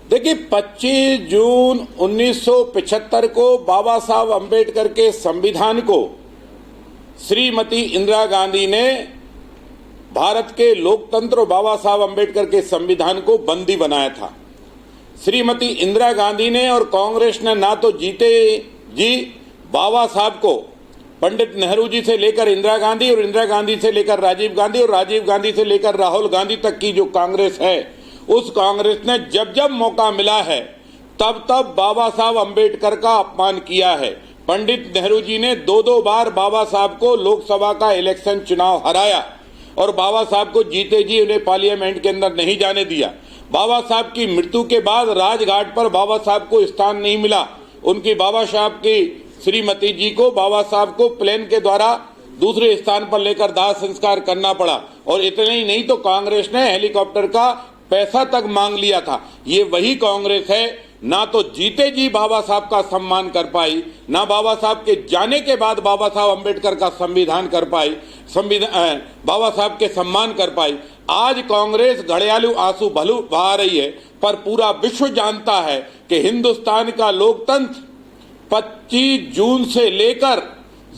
देखिए 25 जून 1975 को बाबा साहब अंबेडकर के संविधान को श्रीमती इंदिरा गांधी ने भारत के लोकतंत्र और बाबा साहब अंबेडकर के संविधान को बंदी बनाया था। श्रीमती इंदिरा गांधी ने और कांग्रेस ने ना तो जीते जी बाबा साहब को पंडित नेहरू जी से लेकर इंदिरा गांधी और इंदिरा गांधी से लेकर राजीव गांधी और राजीव गांधी से लेकर राहुल गांधी तक की जो कांग्रेस है, उस कांग्रेस ने जब जब मौका मिला है तब तब बाबा साहब अंबेडकर का अपमान किया है। पंडित नेहरू जी ने दो बार बाबा साहब को लोकसभा का इलेक्शन चुनाव हराया और बाबा साहब को जीते जी उन्हें पार्लियामेंट के अंदर नहीं जाने दिया। बाबा साहब की मृत्यु के बाद राजघाट पर बाबा साहब को स्थान नहीं मिला। उनकी बाबा साहब की श्रीमती जी को बाबा साहब को प्लेन के द्वारा दूसरे स्थान पर लेकर दाह संस्कार करना पड़ा और इतना ही नहीं तो कांग्रेस ने हेलीकॉप्टर का पैसा तक मांग लिया था। ये वही कांग्रेस है, ना तो जीते जी बाबा साहब का सम्मान कर पाई, ना बाबा साहब के जाने के बाद बाबा साहब अंबेडकर का संविधान कर पाई, बाबा साहब के सम्मान कर पाई। आज कांग्रेस घड़ियालू आंसू भलू बहा रही है, पर पूरा विश्व जानता है कि हिंदुस्तान का लोकतंत्र 25 जून से लेकर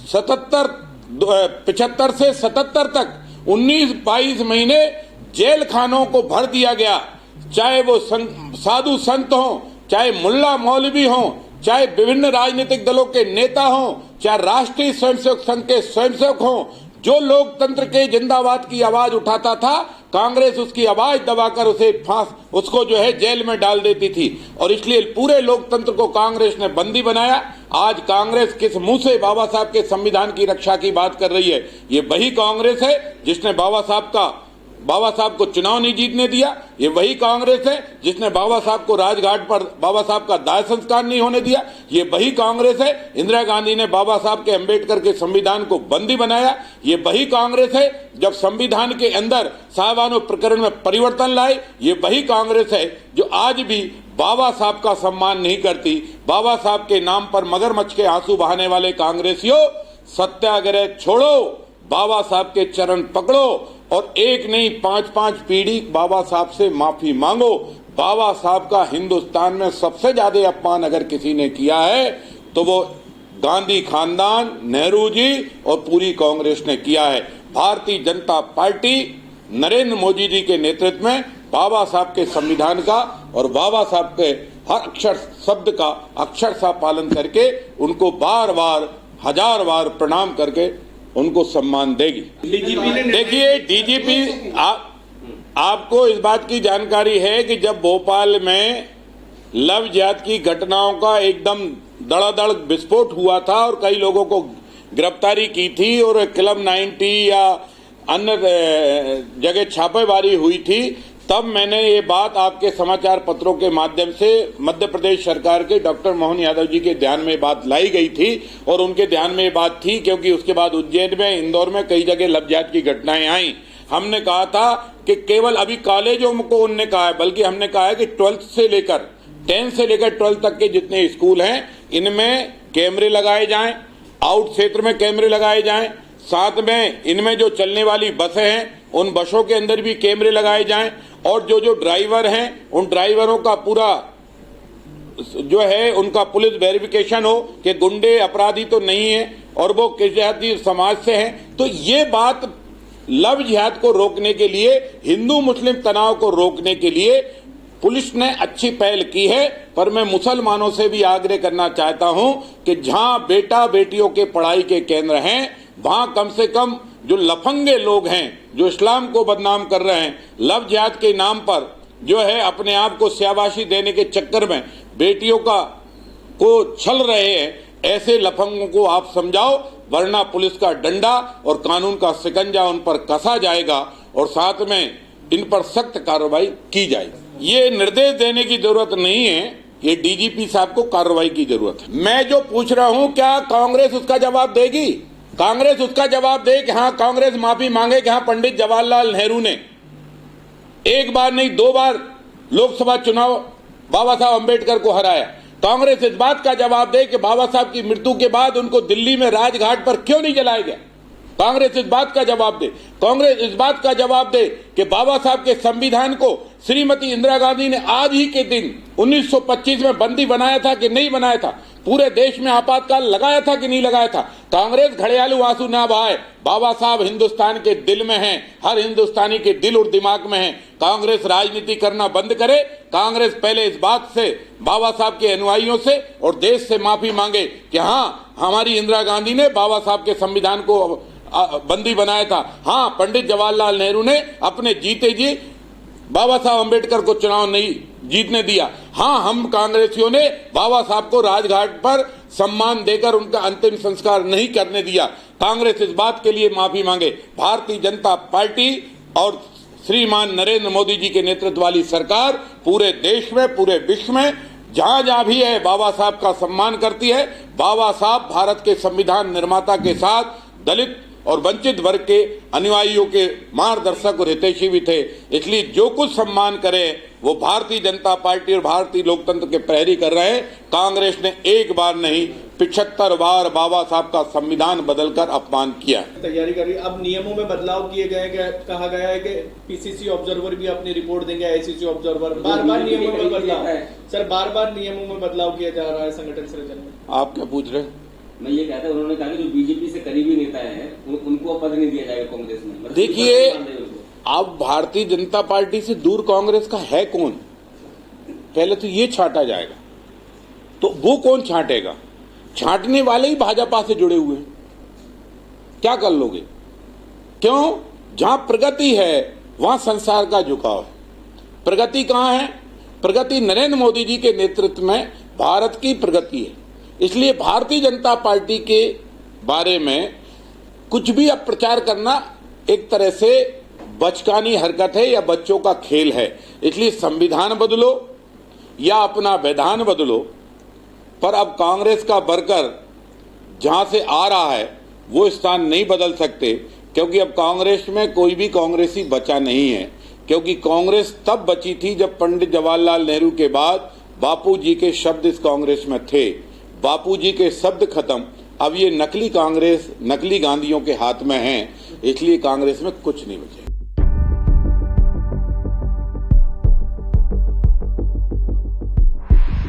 75 से 77 तक 19-22 महीने जेल खानों को भर दिया गया। चाहे वो साधु संत हों, चाहे मुल्ला मौलवी हों, चाहे विभिन्न राजनीतिक दलों के नेता हों, चाहे राष्ट्रीय स्वयंसेवक संघ के स्वयंसेवक हों, जो लोकतंत्र के जिंदाबाद की आवाज उठाता था, कांग्रेस उसकी आवाज दबाकर उसको जो है जेल में डाल देती थी और इसलिए पूरे लोकतंत्र को कांग्रेस ने बंदी बनाया। आज कांग्रेस किस मुंह से बाबा साहब के संविधान की रक्षा की बात कर रही है? ये वही कांग्रेस है जिसने बाबा साहब को चुनाव नहीं जीतने दिया। ये वही कांग्रेस है जिसने बाबा साहब को राजघाट पर बाबा साहब का दाह संस्कार नहीं होने दिया। ये वही कांग्रेस है, इंदिरा गांधी ने बाबा साहब के अंबेडकर के संविधान को बंदी बनाया। ये वही कांग्रेस है जब संविधान के अंदर साहबानो प्रकरण में परिवर्तन लाए। ये वही कांग्रेस है जो आज भी बाबा साहब का सम्मान नहीं करती। बाबा साहब के नाम पर मगरमच्छ के आंसू बहाने वाले कांग्रेसियों, सत्याग्रह छोड़ो, बाबा साहब के चरण पकड़ो और एक नहीं 5-5 पीढ़ी बाबा साहब से माफी मांगो। बाबा साहब का हिंदुस्तान में सबसे ज्यादा अपमान अगर किसी ने किया है तो वो गांधी खानदान, नेहरू जी और पूरी कांग्रेस ने किया है। भारतीय जनता पार्टी नरेंद्र मोदी जी के नेतृत्व में बाबा साहब के संविधान का और बाबा साहब के हर अक्षर शब्द का अक्षरशः पालन करके उनको बार बार हजार बार प्रणाम करके उनको सम्मान देगी। देखिए डीजीपी आपको इस बात की जानकारी है कि जब भोपाल में लव जिहाद की घटनाओं का एकदम धड़ाधड़ विस्फोट हुआ था और कई लोगों को गिरफ्तारी की थी और क्लब 90 या अन्य जगह छापेमारी हुई थी, तब मैंने ये बात आपके समाचार पत्रों के माध्यम से मध्य प्रदेश सरकार के डॉक्टर मोहन यादव जी के ध्यान में बात लाई गई थी और उनके ध्यान में ये बात थी क्योंकि उसके बाद उज्जैन में, इंदौर में कई जगह लव जिहाद की घटनाएं आई। हमने कहा था कि केवल अभी कॉलेजों को उन्होंने कहा है, बल्कि हमने कहा है कि 10 से लेकर 12 तक के जितने स्कूल हैं इनमें कैमरे लगाए जाएं, आउट क्षेत्र में कैमरे लगाए जाएं, साथ में इनमें जो चलने वाली बसें हैं उन बसों के अंदर भी कैमरे लगाए जाएं और जो ड्राइवर हैं उन ड्राइवरों का पूरा जो है उनका पुलिस वेरिफिकेशन हो कि गुंडे अपराधी तो नहीं है और वो किस जाति समाज से हैं। तो ये बात लव जिहाद को रोकने के लिए, हिंदू मुस्लिम तनाव को रोकने के लिए पुलिस ने अच्छी पहल की है। पर मैं मुसलमानों से भी आग्रह करना चाहता हूं कि जहां बेटा बेटियों के पढ़ाई के केंद्र हैं वहां कम से कम जो लफंगे लोग हैं, जो इस्लाम को बदनाम कर रहे हैं, लव जिहाद के नाम पर जो है अपने आप को शाबाशी देने के चक्कर में बेटियों को छल रहे हैं, ऐसे लफंगों को आप समझाओ, वरना पुलिस का डंडा और कानून का शिकंजा उन पर कसा जाएगा और साथ में इन पर सख्त कार्रवाई की जाएगी। ये निर्देश देने की जरूरत नहीं है, ये डीजीपी साहब को कार्रवाई की जरूरत है। मैं जो पूछ रहा हूं क्या कांग्रेस उसका जवाब देगी? कांग्रेस उसका जवाब दे कि हाँ कांग्रेस माफी मांगे कि हाँ पंडित जवाहरलाल नेहरू ने एक बार नहीं 2 बार लोकसभा चुनाव बाबा साहब अंबेडकर को हराया। कांग्रेस इस बात का जवाब दे कि बाबा साहब की मृत्यु के बाद उनको दिल्ली में राजघाट पर क्यों नहीं जलाया गया? कांग्रेस इस बात का जवाब दे। कांग्रेस इस बात का जवाब दे कि बाबा साहब के संविधान को श्रीमती इंदिरा गांधी ने आज ही के दिन 1925 में बंदी बनाया था कि नहीं बनाया था? पूरे देश में आपातकाल लगाया था कि नहीं लगाया था? कांग्रेस घड़ियालू आंसू ना बहाए। बाबा साहब हिंदुस्तान के दिल में हैं, हर हिंदुस्तानी के दिल और दिमाग में हैं। कांग्रेस राजनीति करना बंद करे। कांग्रेस पहले इस बात से बाबा साहब के अनुयायियों से और देश से माफी मांगे कि हाँ, हमारी इंदिरा गांधी ने बाबा साहब के संविधान को बंदी बनाया था। हाँ, पंडित जवाहरलाल नेहरू ने अपने जीते जी बाबा साहब अंबेडकर को चुनाव नहीं जीतने दिया। हाँ, हम कांग्रेसियों ने बाबा साहब को राजघाट पर सम्मान देकर उनका अंतिम संस्कार नहीं करने दिया। कांग्रेस इस बात के लिए माफी मांगे। भारतीय जनता पार्टी और श्रीमान नरेंद्र मोदी जी के नेतृत्व वाली सरकार पूरे देश में, पूरे विश्व में जहां जहां भी है बाबा साहब का सम्मान करती है। बाबा साहब भारत के संविधान निर्माता के साथ दलित और वंचित वर्ग के अनुयायियों के मार्गदर्शक और हितैषी भी थे। इसलिए जो कुछ सम्मान करे वो भारतीय जनता पार्टी और भारतीय लोकतंत्र के प्रहरी कर रहे हैं। कांग्रेस ने एक बार नहीं 75 बार बाबा साहब का संविधान बदलकर अपमान किया। तैयारी कर रही है। अब नियमों में बदलाव किए गए, कहा गया है कि पीसीसी ऑब्जर्वर भी अपनी रिपोर्ट देंगे, आईसीसी ऑब्जर्वर। बार बार नियमों में बदलाव सर, बार बार नियमों में बदलाव किया जा रहा है संगठन सृजन में। आप क्या पूछ रहे हैं? मैं ये कहता, उन्होंने कहा कि जो बीजेपी से करीबी नेता हैं उनको पद नहीं दिया जाएगा कांग्रेस में। देखिए, अब भारतीय जनता पार्टी से दूर कांग्रेस का है कौन? पहले तो ये छांटा जाएगा। तो वो कौन छांटेगा? छांटने वाले ही भाजपा से जुड़े हुए हैं। क्या कर लोगे? क्यों? जहां प्रगति है वहां संसार का झुकाव है। प्रगति कहां है? प्रगति नरेंद्र मोदी जी के नेतृत्व में भारत की प्रगति है। इसलिए भारतीय जनता पार्टी के बारे में कुछ भी अब प्रचार करना एक तरह से बचकानी हरकत है या बच्चों का खेल है। इसलिए संविधान बदलो या अपना विधान बदलो, पर अब कांग्रेस का वर्कर जहां से आ रहा है वो स्थान नहीं बदल सकते, क्योंकि अब कांग्रेस में कोई भी कांग्रेसी बचा नहीं है। क्योंकि कांग्रेस तब बची थी जब पंडित जवाहरलाल नेहरू के बाद बापू जी के शब्द इस कांग्रेस में थे। बापू जी के शब्द खत्म, अब ये नकली कांग्रेस, नकली गांधीयों के हाथ में हैं। इसलिए कांग्रेस में कुछ नहीं बचे।